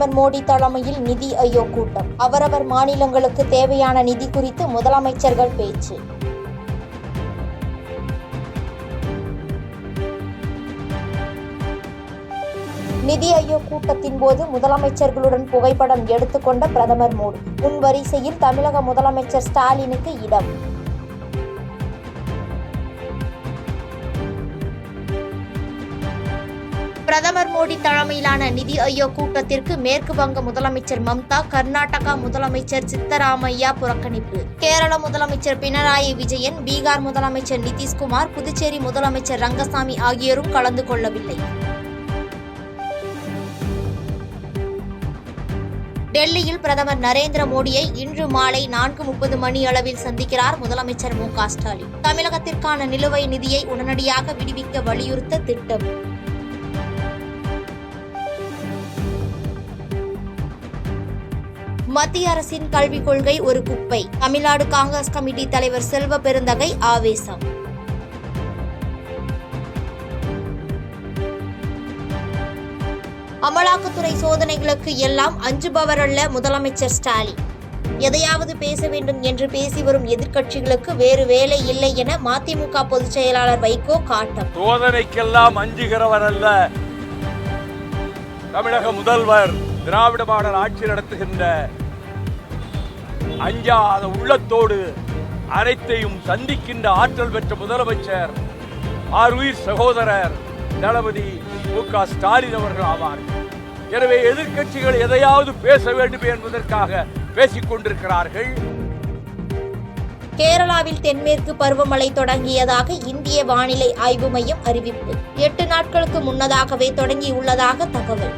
பிரதமர் மோடி தலைமையில் நிதி ஆயோக் கூட்டம். அவரவர் மாநிலங்களுக்கு தேவையான நிதி குறித்து முதலமைச்சர்கள் பேச்சு. நிதி ஆயோக் கூட்டத்தின் போது முதலமைச்சர்களுடன் புகைப்படம் எடுத்துக்கொண்ட பிரதமர் மோடி. முன் வரிசையில் தமிழக முதலமைச்சர் ஸ்டாலினுக்கு இடம். பிரதமர் மோடி தலைமையிலான நிதி ஆயோக் கூட்டத்திற்கு மேற்கு வங்க முதலமைச்சர் மம்தா, கர்நாடகா முதலமைச்சர் சித்தராமையா புறக்கணிப்பு. கேரள முதலமைச்சர் பினராயி விஜயன், பீகார் முதலமைச்சர் நிதிஷ்குமார், புதுச்சேரி முதலமைச்சர் ரங்கசாமி ஆகியோரும் கலந்து கொள்ளவில்லை. டெல்லியில் பிரதமர் நரேந்திர மோடியை இன்று மாலை 4:30 மணி அளவில் சந்திக்கிறார் முதலமைச்சர் மு.க. ஸ்டாலின். தமிழகத்திற்கான நிலுவை நிதியை உடனடியாக விடுவிக்க வலியுறுத்த திட்டம். மத்திய அரசின் கல்விக் கொள்கை ஒரு குப்பை. தமிழ்நாடு காங்கிரஸ் கமிட்டி தலைவர் செல்வ பெருந்தகை ஆவேசம். அமலாக்கத்துறை சோதனைகளுக்கு எல்லாம் அஞ்சுபவர் அல்ல முதலமைச்சர் ஸ்டாலின். எதையாவது பேச வேண்டும் என்று பேசி வரும் எதிர்க்கட்சிகளுக்கு வேறு வேலை இல்லை என மதிமுக பொதுச் செயலாளர் வைகோ காட்டம். சோதனைக்கெல்லாம் அஞ்சுகிறவர் அல்ல தமிழக முதல்வர். திராவிட மாடல் ஆட்சி நடத்துகின்ற அஞ்சாத உள்ளத்தோடு அனைத்தையும் சந்திக்கின்ற ஆற்றல் பெற்ற முதலமைச்சர் ஆருயிர் சகோதரர் தளபதி மு.க. ஸ்டாலின் அவர்கள் ஆவார்கள். எனவே எதிர்க்கட்சிகள் எதையாவது பேச வேண்டும் என்பதற்காக பேசிக் கொண்டிருக்கிறார்கள். கேரளாவில் தென்மேற்கு பருவமழை தொடங்கியதாக இந்திய வானிலை ஆய்வு மையம் அறிவிப்பு. 8 நாட்களுக்கு முன்னதாகவே தொடங்கியுள்ளதாக தகவல்.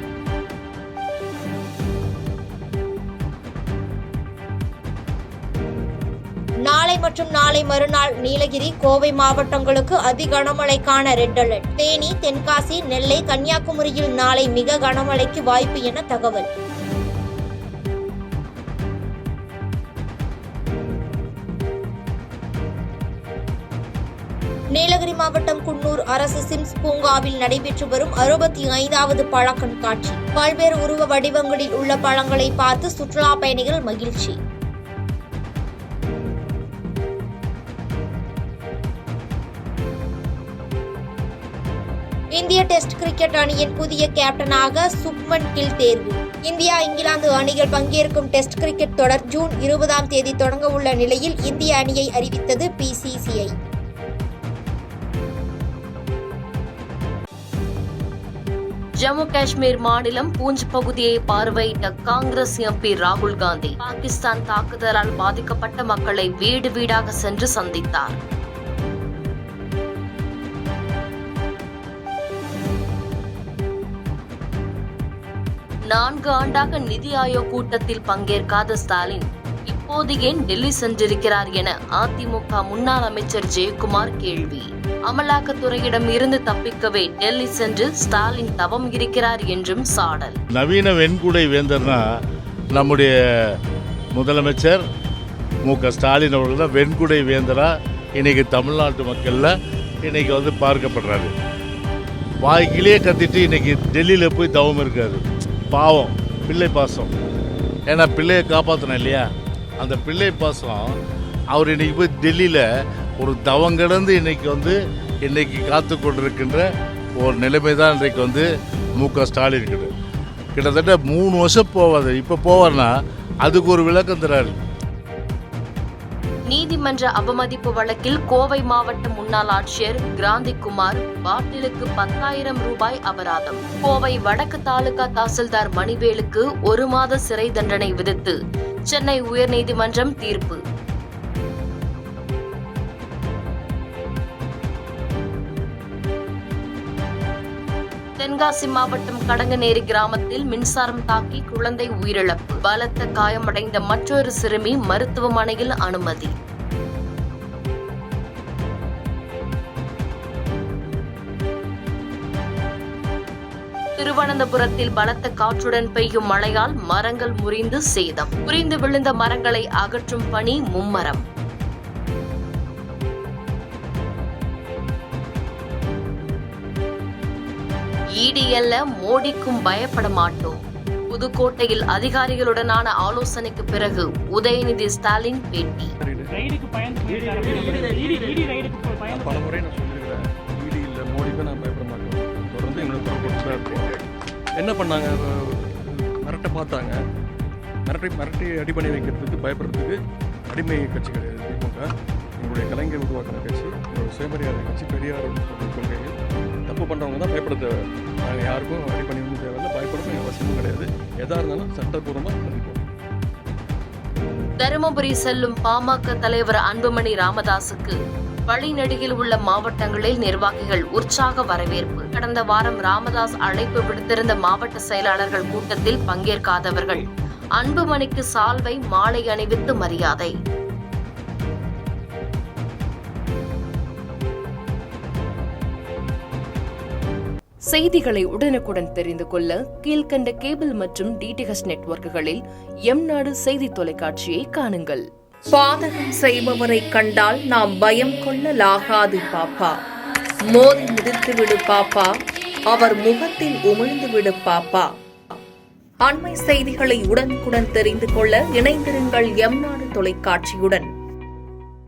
நாளை மற்றும் நாளை மறுநாள் நீலகிரி, கோவை மாவட்டங்களுக்கு அதி கனமழைக்கான ரெட் அலர்ட். தேனி, தென்காசி, நெல்லை, கன்னியாகுமரியில் நாளை மிக கனமழைக்கு வாய்ப்பு என தகவல். நீலகிரி மாவட்டம் குன்னூர் அரசு சிம்ஸ் பூங்காவில் நடைபெற்று வரும் 65வது பழ கண்காட்சி. பல்வேறு உருவ வடிவங்களில் உள்ள பழங்களை பார்த்து சுற்றுலா பயணிகள் மகிழ்ச்சி. இந்திய டெஸ்ட் கிரிக்கெட் அணியின் புதிய கேப்டனாக சுப்மன் கில் தேர்வு. இந்தியா இங்கிலாந்து அணிகள் பங்கேற்கும் டெஸ்ட் கிரிக்கெட் தொடர் ஜூன் 20ஆம் தேதி தொடங்க உள்ள நிலையில் இந்திய அணியை அறிவித்தது BCCI. ஜம்மு காஷ்மீர் மாநிலம் பூஞ்ச் பகுதியை பார்வையிட்ட காங்கிரஸ் MP ராகுல் காந்தி பாகிஸ்தான் தாக்குதலால் பாதிக்கப்பட்ட மக்களை வீடு வீடாக சென்று சந்தித்தார். 4 ஆண்டாக நிதி ஆயோக் கூட்டத்தில் பங்கேற்காத ஸ்டாலின் இப்போது ஏன் டெல்லி சென்றிருக்கிறார் என அதிமுக முன்னாள் அமைச்சர் ஜெயக்குமார் கேள்வி. அமலாக்கத்துறையிடம் இருந்து தப்பிக்கவே டெல்லி சென்று ஸ்டாலின் தவம் இருக்கிறார் என்றும் சாடல். நவீன வெண்குடை வேந்தர்னா நம்முடைய முதலமைச்சர் மு.க. ஸ்டாலின் அவர்கள் தான் வெண்குடை வேந்தரா இன்னைக்கு தமிழ்நாட்டு மக்கள்ல இன்னைக்கு பார்க்கப்படுறாரு. வாய்க்கிலேயே கத்திட்டு இன்னைக்கு டெல்லியில் போய் தவம் இருக்காரு. பாவம், பிள்ளை பாசம். ஏன்னா பிள்ளையை காப்பாற்றணும் இல்லையா, அந்த பிள்ளை பாசம் அவர் இன்னைக்கு போய் டெல்லியில் ஒரு தவம் கிடந்து இன்னைக்கு காத்து கொண்டிருக்கின்ற ஒரு நிலைமை தான் இன்றைக்கு மு.க. ஸ்டாலின் இருக்குது. கிட்டத்தட்ட 3 வருஷம் போவாது, இப்போ போவார்னா அதுக்கு ஒரு விளக்கம் தராரு. நீதிமன்ற அவமதிப்பு வழக்கில் கோவை மாவட்ட முன்னாள் ஆட்சியர் கிராந்திகுமார் பாட்டிலுக்கு 10,000 ரூபாய் அபராதம். கோவை வடக்கு தாலுகா தாசில்தார் மணிவேலுக்கு 1 மாத சிறை தண்டனை விதித்து சென்னை உயர்நீதிமன்றம் தீர்ப்பு. தென்காசி மாவட்டம் கடங்கநேரி கிராமத்தில் மின்சாரம் தாக்கி குழந்தை உயிரிழப்பு. பலத்த காயமடைந்த மற்றொரு சிறுமி மருத்துவமனையில் அனுமதி. திருவனந்தபுரத்தில் பலத்த காற்றுடன் பெய்யும் மழையால் மரங்கள் முறிந்து சேதம். முறிந்து விழுந்த மரங்களை அகற்றும் பணி மும்மரம். ஈடியல்ல மோடிக்கும் பயப்பட மாட்டோம். புதுக்கோட்டையில் அதிகாரிகளுடனான ஆலோசனைக்கு பிறகு உதயநிதி ஸ்டாலின் பேட்டி. பல முறை நான் சொல்லியிருக்கிறேன், இடி இல்லை மோடிக்கு நான் பயப்பட மாட்டோம். தொடர்ந்து எங்களுக்கு பொறுப்பு இருப்போம். என்ன பண்ணாங்க, மிரட்ட பார்த்தாங்க. மிரட்டி அடி பண்ணி வைக்கிறதுக்கு பயப்படுறதுக்கு அடிமை கட்சி கிடையாது திமுக. எங்களுடைய கலைஞர் உருவாக்கின கட்சி, எங்களுடைய சுயமரியாதை கட்சி, பெரியார் கொள்கைகள். தப்பு பண்ணுறவங்க தான் பயப்பட தேவை. நாங்கள் யாருக்கும் அடி பண்ணி வந்து தேவையில்லை, பயப்படணும் அவசியமும் கிடையாது. எதாக இருந்தாலும் சட்டப்பூர்வமாக பண்ணிப்போம். தருமபுரி செல்லும் பாமக தலைவர் அன்புமணி ராமதாசுக்கு வழிநெடுகில் உள்ள மாவட்டங்களில் நிர்வாகிகள் உற்சாக வரவேற்பு. கடந்த வாரம் ராமதாஸ் அழைப்பு விடுத்திருந்த மாவட்ட செயலாளர்கள் கூட்டத்தில் பங்கேற்காதவர்கள் அன்புமணிக்கு சால்வை மாலை அணிவித்து மரியாதை. செய்திகளை உடனுக்குடன் தெரிந்து கொள்ள கீழ்கண்ட கேபிள் மற்றும் டிடிஎச் நெட்வொர்க்குகளில் எம்நாடு செய்தி தொலைக்காட்சியை காணுங்கள். பாதகம் செய்பவரை கண்டால் நாம் பயம் கொள்ளலாகாது பாப்பா. மோதி மிதித்து விடு பாப்பா, அவர் முகத்தில் உமிழ்ந்து விடு பாப்பா. அண்மை செய்திகளை உடனுக்குடன் தெரிந்து கொள்ள இணைந்திருங்கள் எம்நாடு தொலைக்காட்சியுடன்.